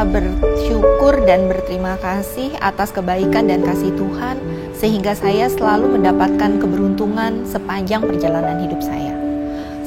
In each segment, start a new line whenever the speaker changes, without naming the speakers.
merasa bersyukur dan berterima kasih atas kebaikan dan kasih Tuhan, sehingga saya selalu mendapatkan keberuntungan sepanjang perjalanan hidup saya.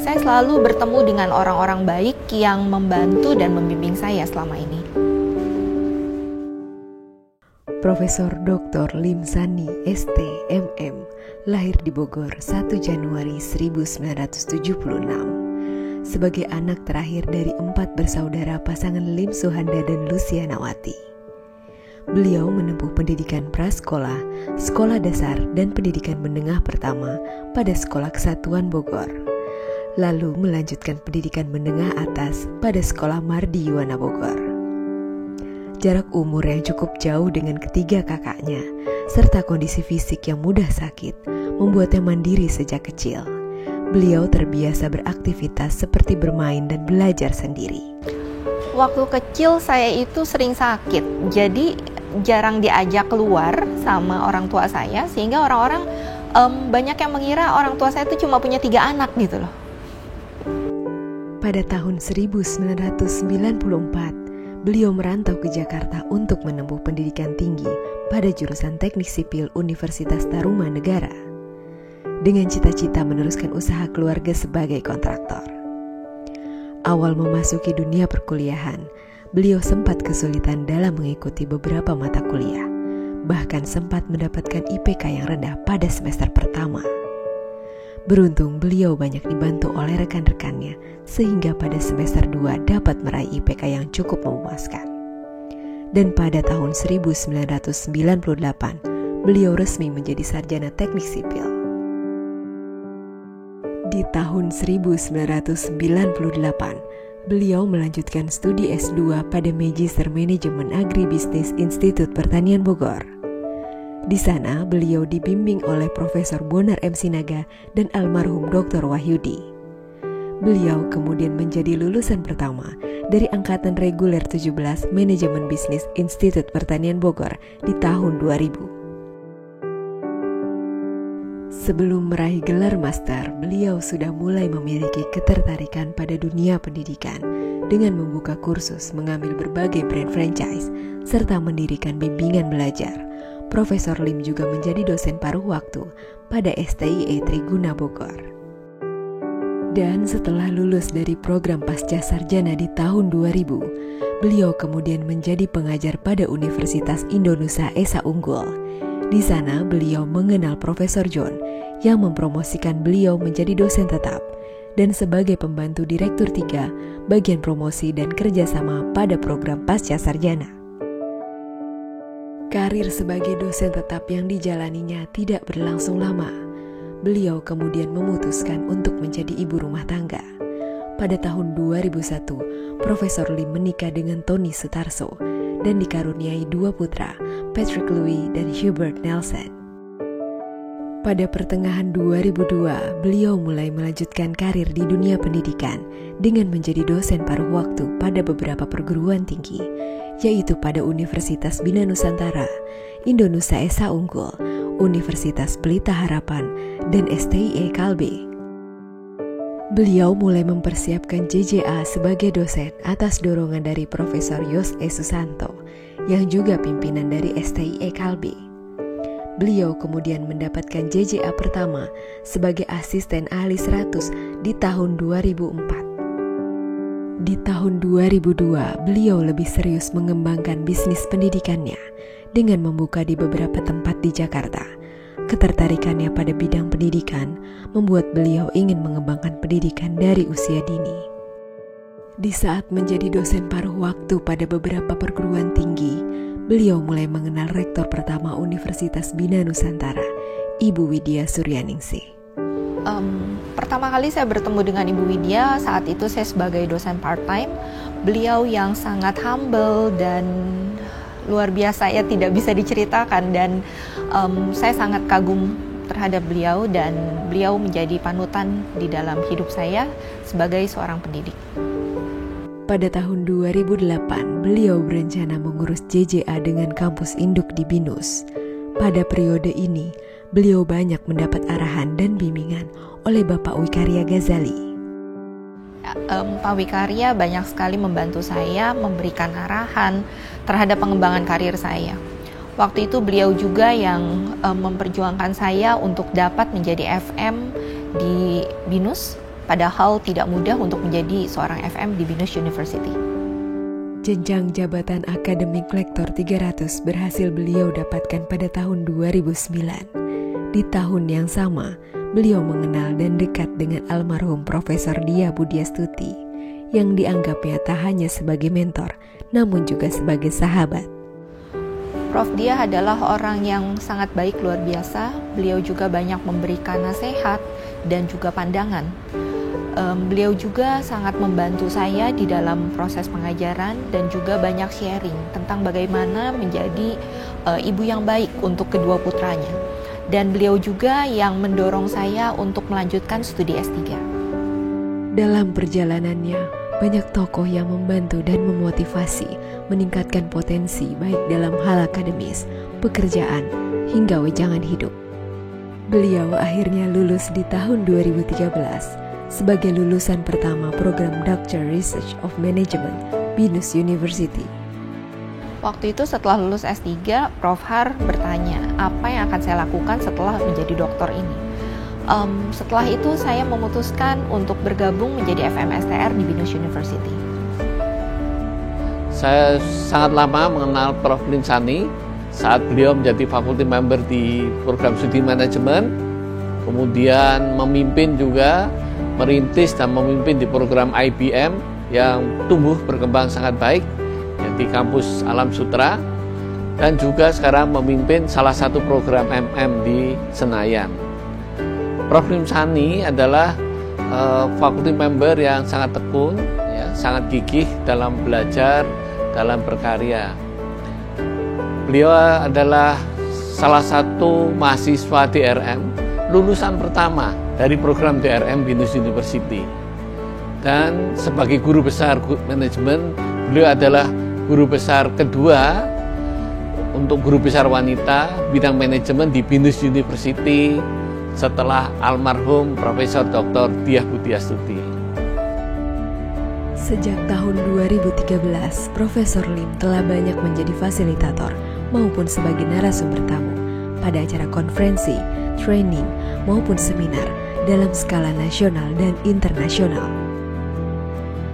Saya selalu bertemu dengan orang-orang baik yang membantu dan membimbing saya selama ini.
Profesor Dr. Lim Sanni, ST, MM, lahir di Bogor 1 Januari 1976. Sebagai anak terakhir dari 4 bersaudara pasangan Lim Suhanda dan Lucianawati. Beliau menempuh pendidikan prasekolah, sekolah dasar, dan pendidikan menengah pertama pada Sekolah Kesatuan Bogor. Lalu melanjutkan pendidikan menengah atas pada Sekolah Mardi Yuwana Bogor. Jarak umur yang cukup jauh dengan ketiga kakaknya, serta kondisi fisik yang mudah sakit, membuatnya mandiri sejak kecil. Beliau terbiasa beraktivitas seperti bermain dan belajar sendiri.
Waktu kecil saya itu sering sakit, jadi jarang diajak keluar sama orang tua saya, sehingga orang-orang banyak yang mengira orang tua saya itu cuma punya 3 anak gitu loh.
Pada tahun 1994, beliau merantau ke Jakarta untuk menempuh pendidikan tinggi pada jurusan Teknik Sipil Universitas Tarumanegara, dengan cita-cita meneruskan usaha keluarga sebagai kontraktor. Awal memasuki dunia perkuliahan, beliau sempat kesulitan dalam mengikuti beberapa mata kuliah, bahkan sempat mendapatkan IPK yang rendah pada semester pertama. Beruntung beliau banyak dibantu oleh rekan-rekannya, sehingga pada semester 2 dapat meraih IPK yang cukup memuaskan. Dan pada tahun 1998, beliau resmi menjadi sarjana teknik sipil. Di tahun 1998, beliau melanjutkan studi S2 pada Magister Manajemen Agribisnis Institut Pertanian Bogor. Di sana, beliau dibimbing oleh Profesor Bonar M. Sinaga dan almarhum Dr. Wahyudi. Beliau kemudian menjadi lulusan pertama dari Angkatan Reguler 17 Manajemen Bisnis Institut Pertanian Bogor di tahun 2000. Sebelum meraih gelar master, beliau sudah mulai memiliki ketertarikan pada dunia pendidikan dengan membuka kursus, mengambil berbagai brand franchise, serta mendirikan bimbingan belajar. Profesor Lim juga menjadi dosen paruh waktu pada STIE Triguna Bogor. Dan setelah lulus dari program Pasca Sarjana di tahun 2000, beliau kemudian menjadi pengajar pada Universitas Indonesia Esa Unggul. Di sana beliau mengenal Profesor John yang mempromosikan beliau menjadi dosen tetap dan sebagai pembantu Direktur 3 bagian promosi dan kerjasama pada program Pasca Sarjana. Karir sebagai dosen tetap yang dijalaninya tidak berlangsung lama. Beliau kemudian memutuskan untuk menjadi ibu rumah tangga. Pada tahun 2001, Profesor Lim menikah dengan Tony Sutarso dan dikaruniai 2 putra, Patrick Louis dan Hubert Nelson. Pada pertengahan 2002, beliau mulai melanjutkan karir di dunia pendidikan dengan menjadi dosen paruh waktu pada beberapa perguruan tinggi, yaitu pada Universitas Bina Nusantara, Indonesia Esa Unggul, Universitas Pelita Harapan, dan STIE Kalbe. Beliau mulai mempersiapkan JJA sebagai dosen atas dorongan dari Profesor Yos E. Susanto, yang juga pimpinan dari STIE Kalbe. Beliau kemudian mendapatkan JJA pertama sebagai asisten ahli 100 di tahun 2004. Di tahun 2002, beliau lebih serius mengembangkan bisnis pendidikannya dengan membuka di beberapa tempat di Jakarta. Ketertarikannya pada bidang pendidikan membuat beliau ingin mengembangkan pendidikan dari usia dini. Di saat menjadi dosen paruh waktu pada beberapa perguruan tinggi, beliau mulai mengenal rektor pertama Universitas Bina Nusantara, Ibu Widya Suryaningsih.
Pertama kali saya bertemu dengan Ibu Widya, saat itu saya sebagai dosen part-time. Beliau yang sangat humble dan luar biasa, ya tidak bisa diceritakan, dan saya sangat kagum terhadap beliau dan beliau menjadi panutan di dalam hidup saya sebagai seorang pendidik.
Pada tahun 2008, beliau berencana mengurus JJA dengan kampus induk di BINUS. Pada periode ini, beliau banyak mendapat arahan dan bimbingan oleh Bapak Wikaria Ghazali.
Pak Wikarya banyak sekali membantu saya, memberikan arahan terhadap pengembangan karir saya. Waktu itu beliau juga yang memperjuangkan saya untuk dapat menjadi FM di BINUS, padahal tidak mudah untuk menjadi seorang FM di BINUS University.
Jenjang jabatan akademik lektor 300 berhasil beliau dapatkan pada tahun 2009. Di tahun yang sama, beliau mengenal dan dekat dengan almarhum Profesor Dia Budiastuti, yang dianggapnya tak hanya sebagai mentor, namun juga sebagai sahabat.
Prof. Dia adalah orang yang sangat baik, luar biasa. Beliau juga banyak memberikan nasihat dan juga pandangan. Beliau juga sangat membantu saya di dalam proses pengajaran dan juga banyak sharing tentang bagaimana menjadi ibu yang baik untuk kedua putranya. Dan beliau juga yang mendorong saya untuk melanjutkan studi S3.
Dalam perjalanannya, banyak tokoh yang membantu dan memotivasi meningkatkan potensi baik dalam hal akademis, pekerjaan, hingga wejangan hidup. Beliau akhirnya lulus di tahun 2013 sebagai lulusan pertama program Doctor Research of Management BINUS University.
Waktu itu setelah lulus S3, Prof. Har bertanya apa yang akan saya lakukan setelah menjadi doktor ini. Setelah itu saya memutuskan untuk bergabung menjadi FMSTR di BINUS University.
Saya sangat lama mengenal Prof. Lim Sani saat beliau menjadi faculty member di program studi manajemen, kemudian memimpin juga, merintis dan memimpin di program IBM yang tumbuh berkembang sangat baik di kampus Alam Sutera, dan juga sekarang memimpin salah satu program MM di Senayan. Prof. Lim Sani adalah faculty member yang sangat tekun, ya, sangat gigih dalam belajar, dalam berkarya. Beliau adalah salah satu mahasiswa DRM, lulusan pertama dari program DRM BINUS University. Dan sebagai guru besar manajemen, beliau adalah guru besar kedua untuk guru besar wanita bidang manajemen di BINUS University setelah almarhum Profesor Dr. Dia Budiastuti.
Sejak tahun 2013, Profesor Lim telah banyak menjadi fasilitator maupun sebagai narasumber tamu pada acara konferensi, training, maupun seminar dalam skala nasional dan internasional.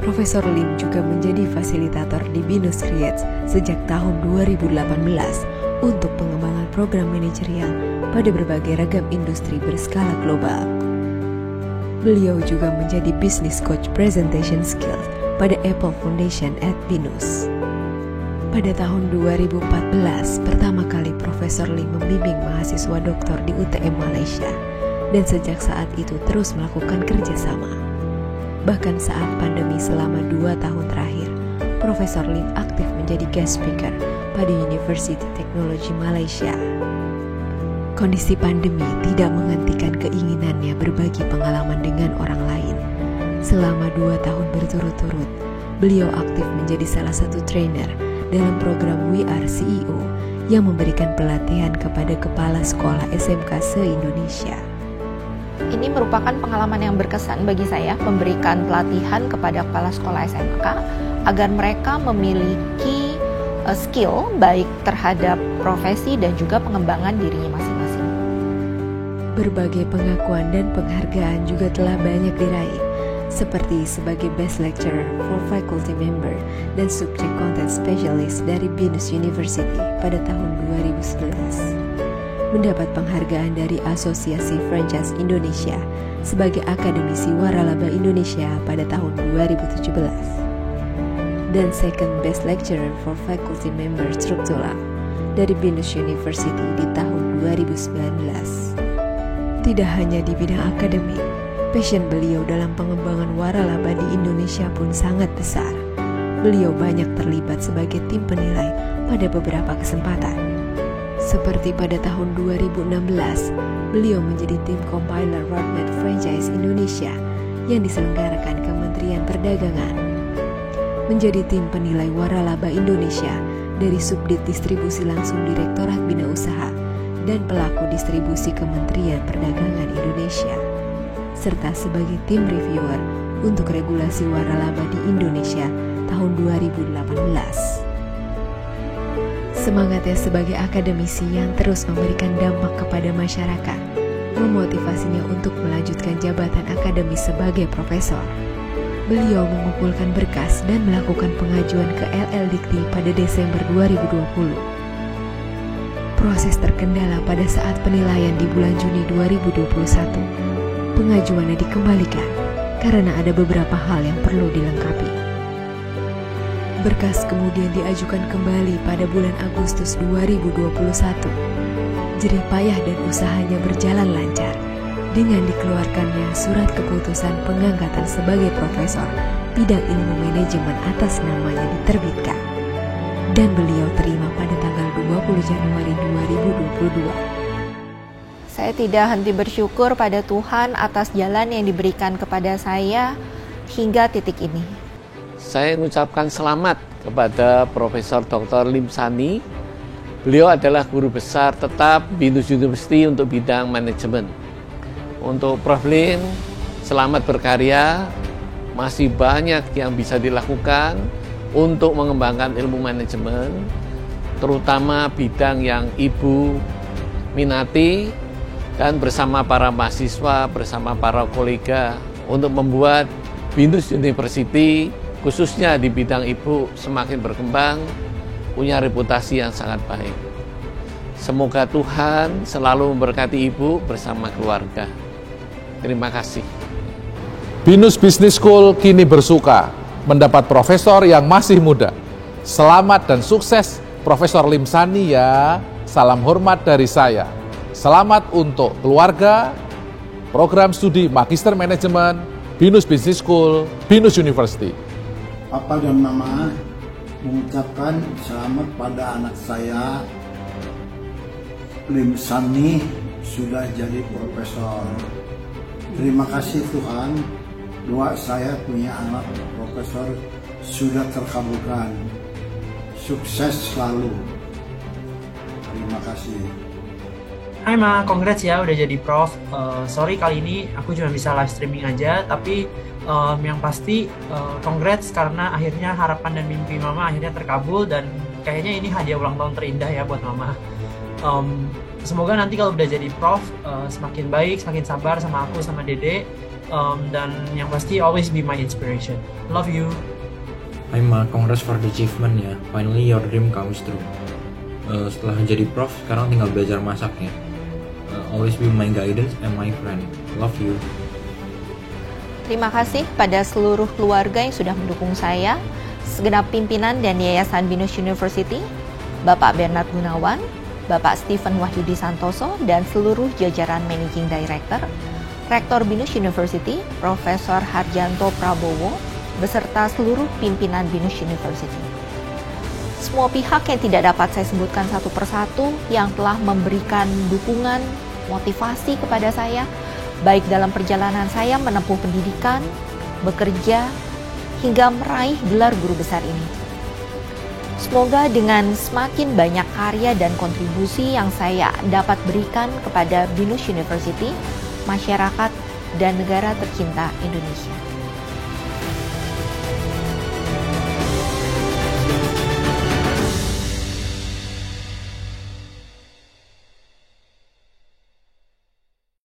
Profesor Lim juga menjadi fasilitator di BINUS Creates sejak tahun 2018 untuk pengembangan program manajerial pada berbagai ragam industri berskala global. Beliau juga menjadi business coach presentation skills pada Apple Foundation at BINUS. Pada tahun 2014, pertama kali Profesor Lim membimbing mahasiswa doktor di UTM Malaysia, dan sejak saat itu terus melakukan kerjasama. Bahkan saat pandemi selama 2 tahun terakhir, Profesor Lim aktif menjadi guest speaker pada University Technology Malaysia. Kondisi pandemi tidak menghentikan keinginannya berbagi pengalaman dengan orang lain. Selama 2 tahun berturut-turut, beliau aktif menjadi salah satu trainer dalam program We Are CEO yang memberikan pelatihan kepada kepala sekolah SMK se-Indonesia.
Ini merupakan pengalaman yang berkesan bagi saya, memberikan pelatihan kepada kepala sekolah SMK agar mereka memiliki skill baik terhadap profesi dan juga pengembangan dirinya masing-masing.
Berbagai pengakuan dan penghargaan juga telah banyak diraih, seperti sebagai Best Lecturer for Faculty Member dan Subject Content Specialist dari BINUS University pada tahun 2011. Mendapat penghargaan dari Asosiasi Franchise Indonesia sebagai Akademisi Waralaba Indonesia pada tahun 2017. Dan Second Best Lecturer for Faculty Member Struktural dari BINUS University di tahun 2019. Tidak hanya di bidang akademik, passion beliau dalam pengembangan waralaba di Indonesia pun sangat besar. Beliau banyak terlibat sebagai tim penilai pada beberapa kesempatan. Seperti pada tahun 2016, beliau menjadi tim compiler Roadmap Franchise Indonesia yang diselenggarakan Kementerian Perdagangan. Menjadi tim penilai waralaba Indonesia dari Subdit Distribusi Langsung Direktorat Bina Usaha dan pelaku distribusi Kementerian Perdagangan Indonesia, serta sebagai tim reviewer untuk regulasi waralaba di Indonesia tahun 2018. Semangatnya sebagai akademisi yang terus memberikan dampak kepada masyarakat memotivasinya untuk melanjutkan jabatan akademis sebagai profesor. Beliau mengumpulkan berkas dan melakukan pengajuan ke LL Dikti pada Desember 2020. Proses terkendala pada saat penilaian di bulan Juni 2021. Pengajuannya dikembalikan karena ada beberapa hal yang perlu dilengkapi. Berkas kemudian diajukan kembali pada bulan Agustus 2021. Jerih payah dan usahanya berjalan lancar dengan dikeluarkannya surat keputusan pengangkatan sebagai profesor bidang ilmu manajemen atas namanya diterbitkan. Dan beliau terima pada tanggal 20 Januari 2022.
Saya tidak henti bersyukur pada Tuhan atas jalan yang diberikan kepada saya hingga titik ini.
Saya mengucapkan selamat kepada Profesor Dr. Lim Sani. Beliau adalah guru besar tetap BINUS University untuk bidang manajemen. Untuk Prof. Lim, selamat berkarya. Masih banyak yang bisa dilakukan untuk mengembangkan ilmu manajemen, terutama bidang yang Ibu minati, dan bersama para mahasiswa, bersama para kolega untuk membuat BINUS University, khususnya di bidang Ibu, semakin berkembang, punya reputasi yang sangat baik. Semoga Tuhan selalu memberkati Ibu bersama keluarga. Terima kasih.
BINUS Business School kini bersuka mendapat profesor yang masih muda. Selamat dan sukses Profesor Lim Sani ya. Salam hormat dari saya. Selamat untuk keluarga, program studi Magister Manajemen, BINUS Business School, BINUS University.
Papa dan Mama mengucapkan selamat pada anak saya, Lim Sani, sudah jadi profesor. Terima kasih Tuhan, doa saya punya anak profesor sudah terkabulkan. Sukses selalu. Terima kasih.
Hai Ma, congrats ya udah jadi prof. Sorry kali ini aku cuma bisa live streaming aja, tapi yang pasti congrats karena akhirnya harapan dan mimpi Mama akhirnya terkabul, dan kayaknya ini hadiah ulang tahun terindah ya buat Mama. Semoga nanti kalau udah jadi prof semakin baik, semakin sabar sama aku sama Dede, dan yang pasti always be my inspiration. Love you.
Hai Ma, congrats for the achievement ya. Finally your dream comes true. Setelah jadi prof, sekarang tinggal belajar masaknya. Always be my guidance and my friend. Love you.
Terima kasih pada seluruh keluarga yang sudah mendukung saya, segenap pimpinan dan Yayasan BINUS University, Bapak Bernard Gunawan, Bapak Stephen Wahyudi Santoso, dan seluruh jajaran Managing Director, Rektor BINUS University, Profesor Harjanto Prabowo, beserta seluruh pimpinan BINUS University. Semua pihak yang tidak dapat saya sebutkan satu persatu yang telah memberikan dukungan, motivasi kepada saya, baik dalam perjalanan saya menempuh pendidikan, bekerja, hingga meraih gelar guru besar ini. Semoga dengan semakin banyak karya dan kontribusi yang saya dapat berikan kepada BINUS University, masyarakat, dan negara tercinta Indonesia.